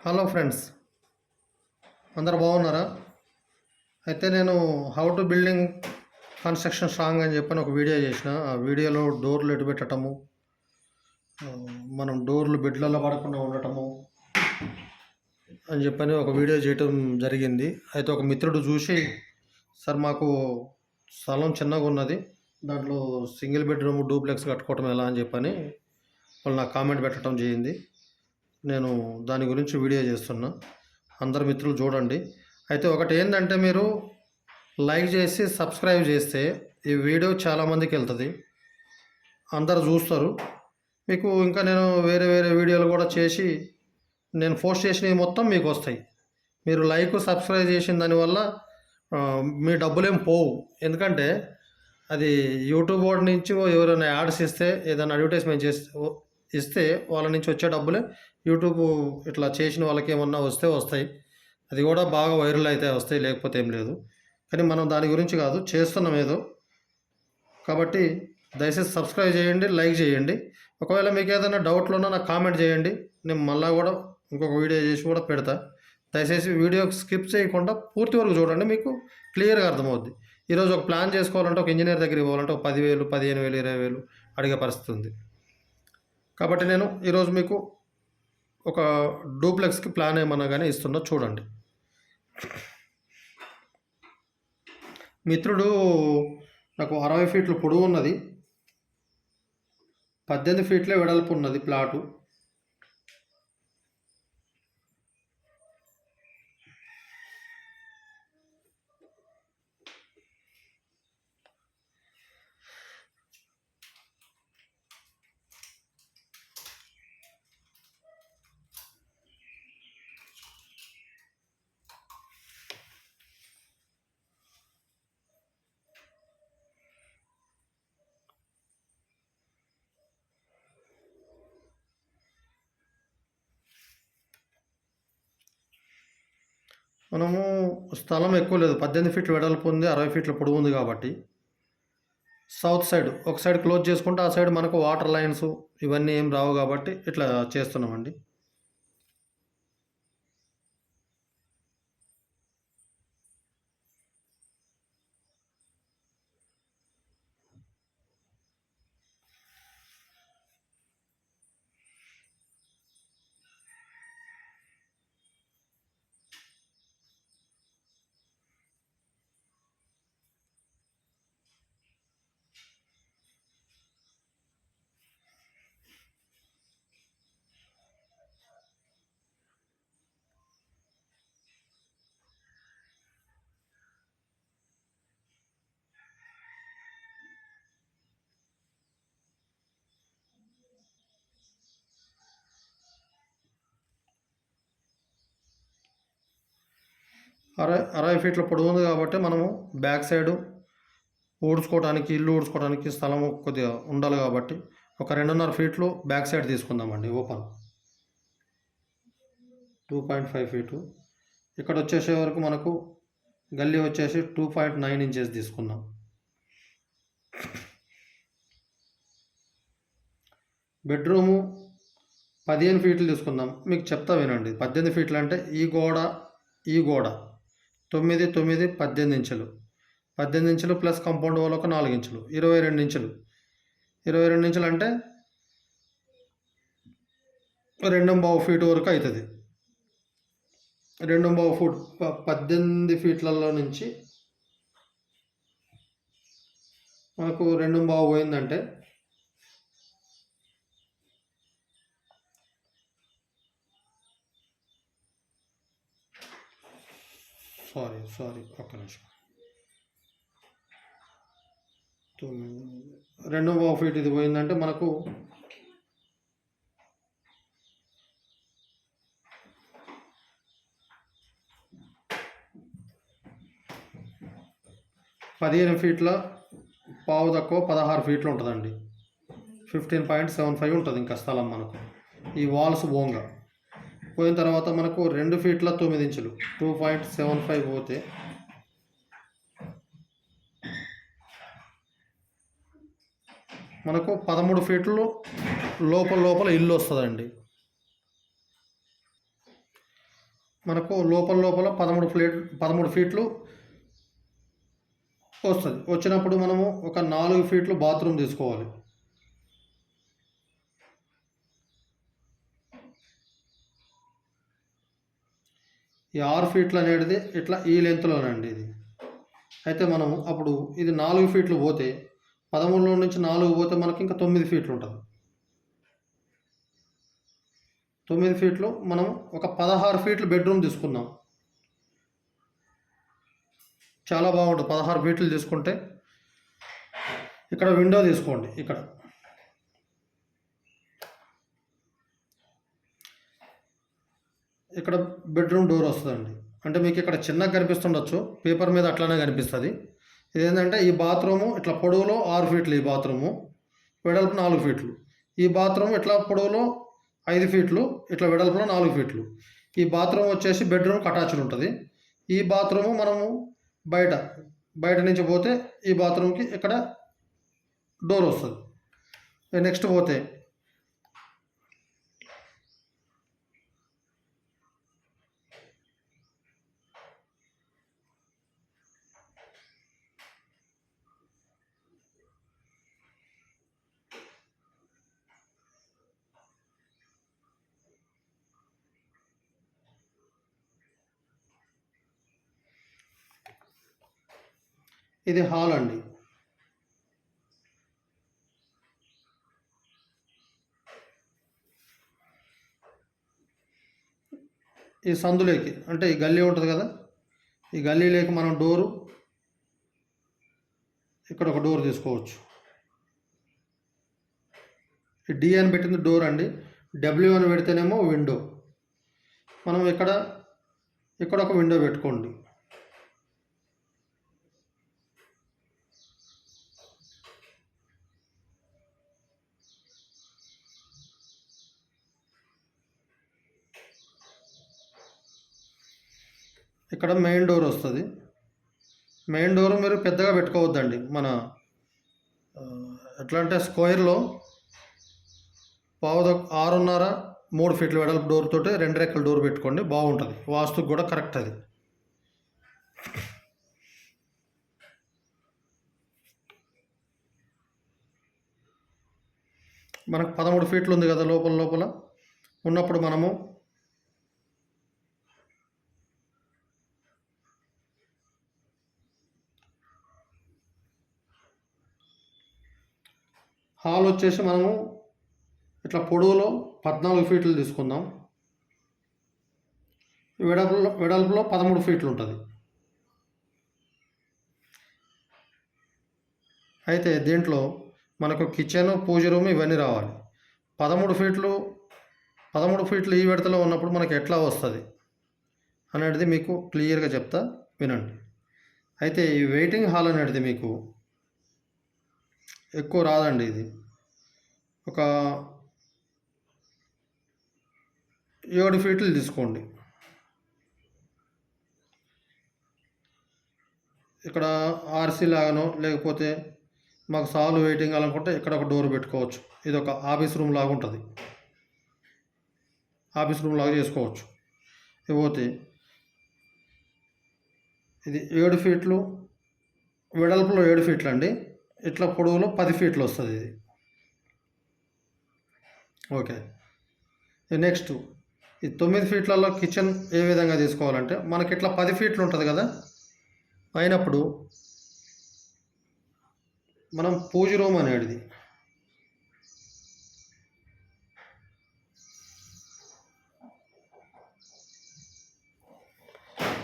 Hello friends, అందరు బాగున్నారా? అయితే నేను how to building construction strong అని చెప్పని ఒక వీడియో చేసిన. ఆ వీడియోలో డోర్లు ఎటు పెట్టడము, మనం డోర్లు బెడ్లలో పడకుండా ఉండటము అని చెప్పని ఒక వీడియో చేయటం జరిగింది. అయితే ఒక మిత్రుడు చూసి, సార్ మాకు స్థలం చిన్నగా ఉన్నది, దాంట్లో సింగిల్ బెడ్రూమ్ డూప్లెక్స్ కట్టుకోవటం ఎలా అని చెప్పని వాళ్ళు నాకు కామెంట్ పెట్టడం జరిగింది. నేను దాని గురించి వీడియో చేస్తున్నా, అందరు మిత్రులు చూడండి. అయితే ఒకటి ఏంటంటే, మీరు లైక్ చేసి సబ్స్క్రైబ్ చేస్తే ఈ వీడియో చాలామందికి వెళ్తుంది, అందరు చూస్తారు. మీకు ఇంకా నేను వేరే వేరే వీడియోలు కూడా చేసి నేను పోస్ట్ చేసినవి మొత్తం మీకు వస్తాయి. మీరు లైక్ సబ్స్క్రైబ్ చేసిన దానివల్ల మీ డబ్బులేం పోవు. ఎందుకంటే అది యూట్యూబ్ వాడి నుంచి ఎవరైనా యాడ్స్ ఇస్తే, ఏదైనా అడ్వర్టైజ్మెంట్ ఇస్తే వాళ్ళ నుంచి వచ్చే డబ్బులే యూట్యూబ్ ఇట్లా చేసిన వాళ్ళకి ఏమన్నా వస్తే వస్తాయి. అది కూడా బాగా వైరల్ అయితే వస్తాయి, లేకపోతే ఏం లేదు. కానీ మనం దాని గురించి కాదు, చేస్తున్నాం ఏదో. కాబట్టి దయచేసి సబ్స్క్రైబ్ చేయండి, లైక్ చేయండి. ఒకవేళ మీకు ఏదైనా డౌట్లు ఉన్నా నాకు కామెంట్ చేయండి, నేను మళ్ళీ కూడా ఇంకొక వీడియో చేసి కూడా పెడతా. దయచేసి వీడియో స్కిప్ చేయకుండా పూర్తి వరకు చూడండి, మీకు క్లియర్గా అర్థమవుద్ది. ఈరోజు ఒక ప్లాన్ చేసుకోవాలంటే, ఒక ఇంజనీర్ దగ్గరికి పోవాలంటే ఒక 10,000, 15,000, 20,000 అడిగే పరిస్థితి ఉంది. కాబట్టి నేను ఈరోజు మీకు ఒక డూప్లెక్స్కి ప్లాన్ ఏమన్నా కానీ ఇస్తున్నా, చూడండి. మిత్రుడు నాకు 60 ఫీట్లు పొడవు ఉన్నది, 18 ఫీట్లే వెడల్పు ఉన్నది ప్లాటు. మనము స్థలం ఎక్కువ లేదు, 18 ఫీట్లు వెడల్పు ఉంది, 60 ఫీట్ల పొడవు ఉంది. కాబట్టి సౌత్ సైడ్ ఒక సైడ్ క్లోజ్ చేసుకుంటే ఆ సైడ్ మనకు వాటర్ లైన్స్ ఇవన్నీ ఏం రావు, కాబట్టి ఇట్లా చేస్తున్నామండి. అరవై ఫీట్ల పొడవు ఉంది కాబట్టి మనము బ్యాక్ సైడు ఊడ్చుకోవడానికి, ఇల్లు ఊడ్చుకోవడానికి స్థలం కొద్దిగా ఉండాలి. కాబట్టి ఒక 2.5 ఫీట్లు బ్యాక్ సైడ్ తీసుకుందామండి, ఓపెన్ 2.5 ఫీటు. ఇక్కడ వచ్చేసే వరకు మనకు గల్లీ వచ్చేసి 2.9 ఇంచెస్ తీసుకుందాం. బెడ్రూము 15 ఫీట్లు తీసుకుందాం. మీకు చెప్తా వినండి. 18 ఫీట్లు అంటే ఈ గోడ 9, 9, 18 ఇంచులు. 18 ఇంచులు ప్లస్ కాంపౌండ్ వాల్ ఒక 4 ఇంచులు, 22 ఇంచులు. 22 ఇంచులు అంటే 2.5 ఫీట్ వరకు అవుతుంది. 2.5 ఫీట్ 18 ఫీట్లలో నుంచి మనకు 2.5 పోయిందంటే సారీ ఒక్క నిమిషం. 2.5 ఫీట్ ఇది పోయిందంటే మనకు 15 ఫీట్ల పావు తక్కువ 16 ఫీట్లు ఉంటుందండి. 15.75 ఉంటుంది ఇంకా స్థలం మనకు. ఈ వాల్స్ బోంగా పోయిన తర్వాత మనకు 2 ఫీట్ల 9 ఇంచులు 2.75 పోతే మనకు 13 ఫీట్లు లోపల ఇల్లు వస్తుందండి. మనకు లోపల 13 ఫీట్లు వస్తుంది. వచ్చినప్పుడు మనము ఒక 4 ఫీట్లు బాత్రూమ్ తీసుకోవాలి. ఈ 6 ఫీట్లు అనేది ఇట్లా ఈ లెంత్లోనండి ఇది. అయితే మనము అప్పుడు ఇది 4 ఫీట్లు పోతే 13లో నుంచి 4 పోతే మనకి ఇంకా 9 ఫీట్లు ఉంటుంది. 9 ఫీట్లు మనం ఒక 16 ఫీట్లు బెడ్రూమ్ తీసుకుందాం. చాలా బాగుంటుంది. 16 ఫీట్లు తీసుకుంటే ఇక్కడ విండో తీసుకోండి. ఇక్కడ బెడ్రూమ్ డోర్ వస్తుందండి. అంటే మీకు ఇక్కడ చిన్నగా కనిపిస్తుండొచ్చు, పేపర్ మీద అట్లానే కనిపిస్తుంది. ఇదేంటంటే ఈ బాత్రూము ఇట్లా పొడవులో 6 ఫీట్లు, ఈ బాత్రూము వెడల్పు 4 ఫీట్లు. ఈ బాత్రూమ్ ఇట్లా పొడవులో 5 ఫీట్లు, ఇట్లా వెడల్పులో 4 ఫీట్లు. ఈ బాత్రూమ్ వచ్చేసి బెడ్రూమ్కి అటాచ్డ్ ఉంటుంది. ఈ బాత్రూము మనము బయట నుంచి పోతే ఈ బాత్రూమ్కి ఇక్కడ డోర్ వస్తుంది. నెక్స్ట్ పోతే ఇది హాల్ అండి. ఈ సందులోకి అంటే ఈ గల్లీ ఉంటుంది కదా, ఈ గల్లీలోకి మనం డోరు ఇక్కడ ఒక డోర్ తీసుకోవచ్చు. ఈ డి అని పెట్టింది డోర్ అండి. డబ్ల్యూ అని పెడితేనేమో విండో. మనం ఇక్కడ ఒక విండో పెట్టుకోండి. ఇక్కడ మెయిన్ డోర్ వస్తుంది. మెయిన్ డోర్ మీరు పెద్దగా పెట్టుకోవద్దండి. మన ఎట్లా అంటే స్క్వేర్లో 6.5 3 ఫీట్ల వెడల్పు డోర్ తోటి 2 రెక్కల డోర్ పెట్టుకోండి, బాగుంటుంది. వాస్తుకు కూడా కరెక్ట్ అది. మనకు 13 ఫీట్లు ఉంది కదా లోపల ఉన్నప్పుడు మనము హాల్ వచ్చేసి మనము ఇట్లా పొడవులో 14 ఫీట్లు తీసుకుందాం. వెడల్పులో 13 ఫీట్లు ఉంటుంది. అయితే దీంట్లో మనకు కిచెన్, పూజ రూమ్ ఇవన్నీ రావాలి. 13 ఫీట్లు ఈ విడతలో ఉన్నప్పుడు మనకి ఎట్లా వస్తుంది అనేది మీకు క్లియర్గా చెప్తా, వినండి. అయితే ఈ వెయిటింగ్ హాల్ అనేది మీకు ఎక్కువ రాదండి. ఇది ఒక 7 ఫీట్లు తీసుకోండి. ఇక్కడ ఆర్సీ లాగానో లేకపోతే మాకు సాల్వ్ వెయిటింగ్ అనుకుంటే ఇక్కడ ఒక డోర్ పెట్టుకోవచ్చు. ఇది ఒక ఆఫీస్ రూమ్ లాగా ఉంటుంది. ఆఫీస్ రూమ్ లాగా చేసుకోవచ్చు. ఇకపోతే ఇది 7 ఫీట్లు వెడల్పులో 7 ఫీట్లు అండి. ఇట్లా పొడవులో 10 ఫీట్లు వస్తుంది ఇది. ఓకే. నెక్స్ట్ ఈ 9 ఫీట్లలో కిచెన్ ఏ విధంగా తీసుకోవాలంటే మనకి ఇట్లా 10 ఫీట్లు ఉంటుంది కదా, అయినప్పుడు మనం పూజ రూమ్ అనేది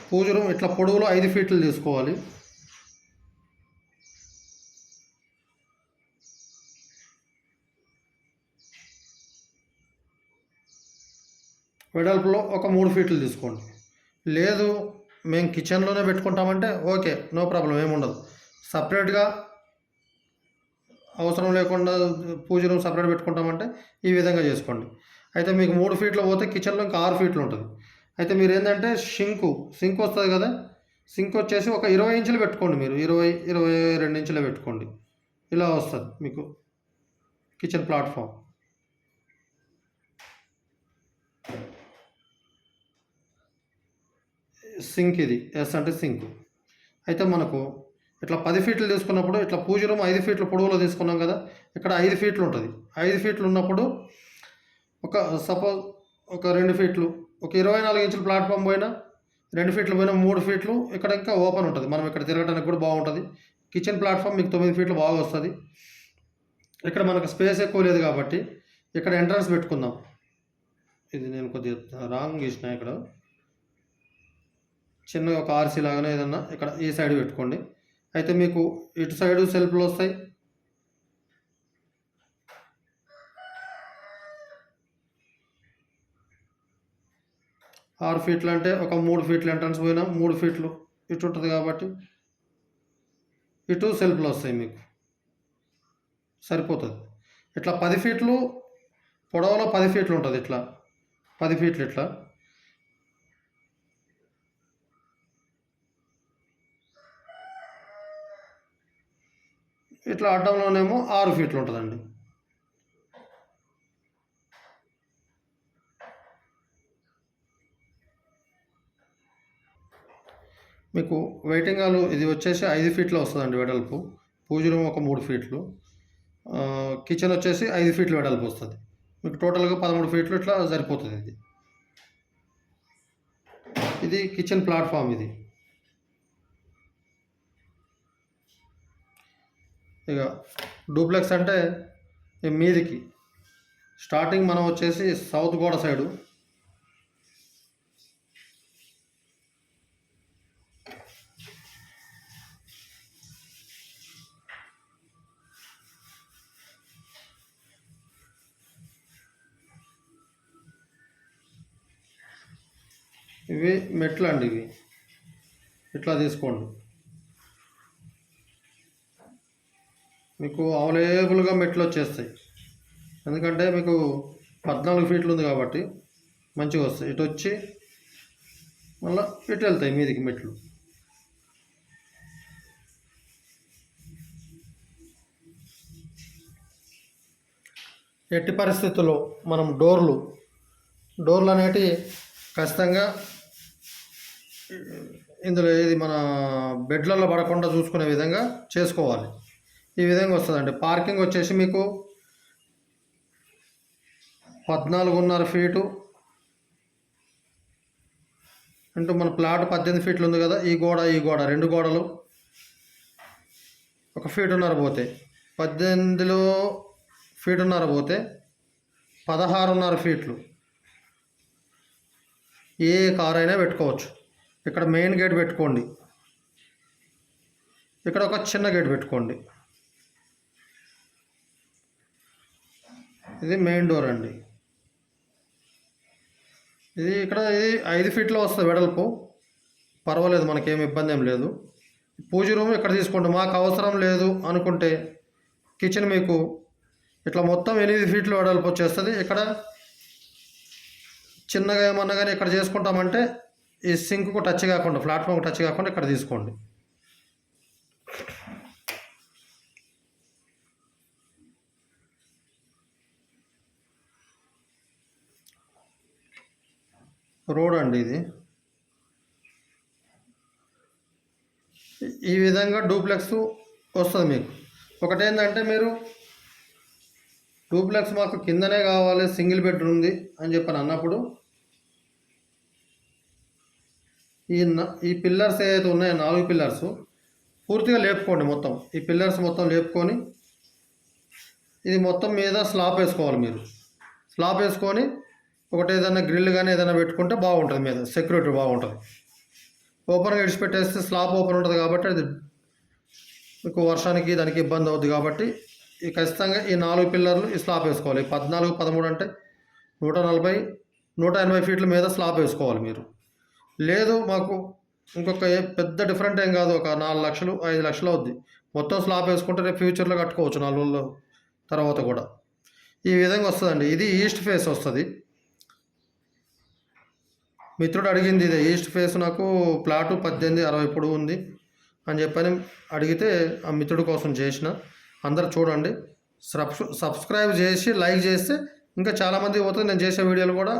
పూజ రూమ్ ఇట్లా పొడవులో 5 ఫీట్లు తీసుకోవాలి. వెడల్పులో ఒక 3 ఫీట్లు తీసుకోండి. లేదు మేము కిచెన్లోనే పెట్టుకుంటామంటే ఓకే, నో ప్రాబ్లం, ఏముండదు. సపరేట్గా అవసరం లేకుండా పూజ రూమ్ సపరేట్ పెట్టుకుంటామంటే ఈ విధంగా చేసుకోండి. అయితే మీకు 3 ఫీట్లు పోతే కిచెన్లో ఇంకా 6 ఫీట్లు ఉంటుంది. అయితే మీరు ఏంటంటే సింక్ వస్తుంది కదా, సింక్ వచ్చేసి ఒక 20 ఇంచులు పెట్టుకోండి. మీరు 22 ఇంచులే పెట్టుకోండి. ఇలా వస్తుంది మీకు కిచెన్ ప్లాట్ఫామ్. సింక్, ఇది ఎస్ అంటే సింక్. అయితే మనకు ఇట్లా 10 ఫీట్లు తీసుకున్నప్పుడు ఇట్లా పూజ రూమ్ 5 ఫీట్ల పొడవులో తీసుకున్నాం కదా, ఇక్కడ 5 ఫీట్లు ఉంటుంది. 5 ఫీట్లు ఉన్నప్పుడు సపోజ్ ఒక 2 ఫీట్లు, ఒక 24 ఇంచుల ప్లాట్ఫామ్ పోయినా 2 ఫీట్లు పోయినా 3 ఫీట్లు ఇక్కడ ఇంకా ఓపెన్ ఉంటుంది. మనం ఇక్కడ తిరగడానికి కూడా బాగుంటుంది. కిచెన్ ప్లాట్ఫామ్ మీకు 9 ఫీట్లు బాగా వస్తుంది. ఇక్కడ మనకు స్పేస్ ఎక్కువ లేదు కాబట్టి ఇక్కడ ఎంట్రన్స్ పెట్టుకుందాం. ఇది నేను కొద్దిగా రాంగ్ గీసిన, ఇక్కడ చిన్నగా ఒక ఆర్సీ లాగానే ఏదన్నా ఇక్కడ ఈ సైడ్ పెట్టుకోండి. అయితే మీకు ఇటు సైడు సెల్ఫ్లు వస్తాయి. ఆరు ఫీట్లు అంటే ఒక 3 ఫీట్లు ఎంట్రన్స్ పోయినా 3 ఫీట్లు ఇటు ఉంటుంది కాబట్టి ఇటు సెల్ఫ్లు వస్తాయి, మీకు సరిపోతుంది. ఇట్లా 10 ఫీట్లు పొడవులో 10 ఫీట్లు ఉంటుంది. ఇట్లా 10 ఫీట్లు ఇట్లా ఇట్లా అడ్డంలోనేమో 6 ఫీట్లు ఉంటుందండి. మీకు వెయిటింగ్ హాల్ ఇది వచ్చేసి 5 ఫీట్లో వస్తుందండి వెడల్పు. పూజ రూమ్ ఒక 3 ఫీట్లు, కిచెన్ వచ్చేసి 5 ఫీట్లు వెడల్పు వస్తుంది. మీకు టోటల్గా 13 ఫీట్లు ఇట్లా సరిపోతుంది. ఇది కిచెన్ ప్లాట్ఫామ్. ఇది ఇక డూప్లెక్స్ అంటే మీదికి స్టార్టింగ్ మనం వచ్చేసి సౌత్ గోడ సైడు ఇవి మెట్లు అండి. ఇవి ఇట్లా తీసుకోండి. మీకు అవైలబుల్గా మెట్లు వచ్చేస్తాయి. ఎందుకంటే మీకు 14 ఫీట్లు ఉంది కాబట్టి మంచిగా వస్తాయి. ఇటు వచ్చి మళ్ళీ ఇటు వెళ్తాయి మీదికి మెట్లు. ఎట్టి పరిస్థితుల్లో మనం డోర్లు అనేటివి ఖచ్చితంగా ఇందులో ఏది మన బెడ్లలో పడకుండా చూసుకునే విధంగా చేసుకోవాలి. ఈ విధంగా వస్తుందండి. పార్కింగ్ వచ్చేసి మీకు 14.5 ఫీటు అంటూ మన ప్లాట్ 18 ఫీట్లు ఉంది కదా, ఈ గోడ 2 గోడలు 1 ఫీటున్నర పోతే 18లో ఫీటున్నర పోతే 16.5 ఫీట్లు ఏ కార్ అయినా పెట్టుకోవచ్చు. ఇక్కడ మెయిన్ గేట్ పెట్టుకోండి, ఇక్కడ ఒక చిన్న గేట్ పెట్టుకోండి. ఇది మెయిన్ డోర్ అండి. ఇది 5 ఫీట్లో వస్తుంది వెడల్పు, పర్వాలేదు, మనకేం ఇబ్బంది ఏం లేదు. పూజ రూమ్ ఇక్కడ తీసుకోండి. మాకు అవసరం లేదు అనుకుంటే కిచెన్ మీకు ఇట్లా మొత్తం 8 ఫీట్లు వెడల్పు వచ్చేస్తుంది. ఇక్కడ చిన్నగా ఏమన్నా కానీ ఇక్కడ చేసుకుంటామంటే ఈ సింక్కు టచ్ కాకుండా, ప్లాట్ఫామ్కి టచ్ కాకుండా ఇక్కడ తీసుకోండి. రోడ్ అండి ఇది. ఈ విధంగా డూప్లెక్స్ వస్తుంది మీకు. ఒకటేంటంటే మీరు డూప్లెక్స్ మాకు కిందనే కావాలి, సింగిల్ బెడ్రూమ్ ఉంది అని చెప్పని అన్నప్పుడు ఈ పిల్లర్స్ ఏదైతే ఉన్నాయో 4 పిల్లర్స్ పూర్తిగా లేపుకోండి. మొత్తం ఈ పిల్లర్స్ మొత్తం లేపుకొని ఇది మొత్తం మీద స్లాబ్ వేసుకోవాలి. మీరు స్లాబ్ వేసుకొని ఒకటి ఏదైనా గ్రిల్ కానీ ఏదైనా పెట్టుకుంటే బాగుంటుంది, మీద సెక్యూరిటీ బాగుంటుంది. ఓపెన్గా విడిచిపెట్టేస్తే స్లాబ్ ఓపెన్ ఉంటుంది కాబట్టి అది మీకు వర్షానికి దానికి ఇబ్బంది అవుతుంది. కాబట్టి ఈ ఖచ్చితంగా ఈ 4 పిల్లర్లు ఈ స్లాబ్ వేసుకోవాలి. 14, 13 అంటే 140, 180 ఫీట్ల మీద స్లాబ్ వేసుకోవాలి మీరు. లేదు మాకు ఇంకొక పెద్ద డిఫరెంట్ ఏం కాదు, ఒక 4 లక్షలు 5 లక్షలు అవుద్ది, మొత్తం స్లాబ్ వేసుకుంటే రేపు ఫ్యూచర్లో కట్టుకోవచ్చు 4 రోజుల తర్వాత కూడా. ఈ విధంగా వస్తుందండి. ఇది ఈస్ట్ ఫేస్ వస్తుంది. మిత్రుడు అడిగింది ఇదే, ఈస్ట్ ఫేస్ నాకు ప్లాటు 1860 పొడవు ఉంది అని చెప్పని అడిగితే ఆ మిత్రుడి కోసం చేసిన. అందరు చూడండి, సబ్స్క్రైబ్ చేసి లైక్ చేస్తే ఇంకా చాలామంది పోతుంది. నేను చేసే వీడియోలు కూడా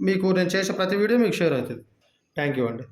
మీకు, నేను చేసే ప్రతి వీడియో మీకు షేర్ అవుతుంది. థ్యాంక్ యూ అండి.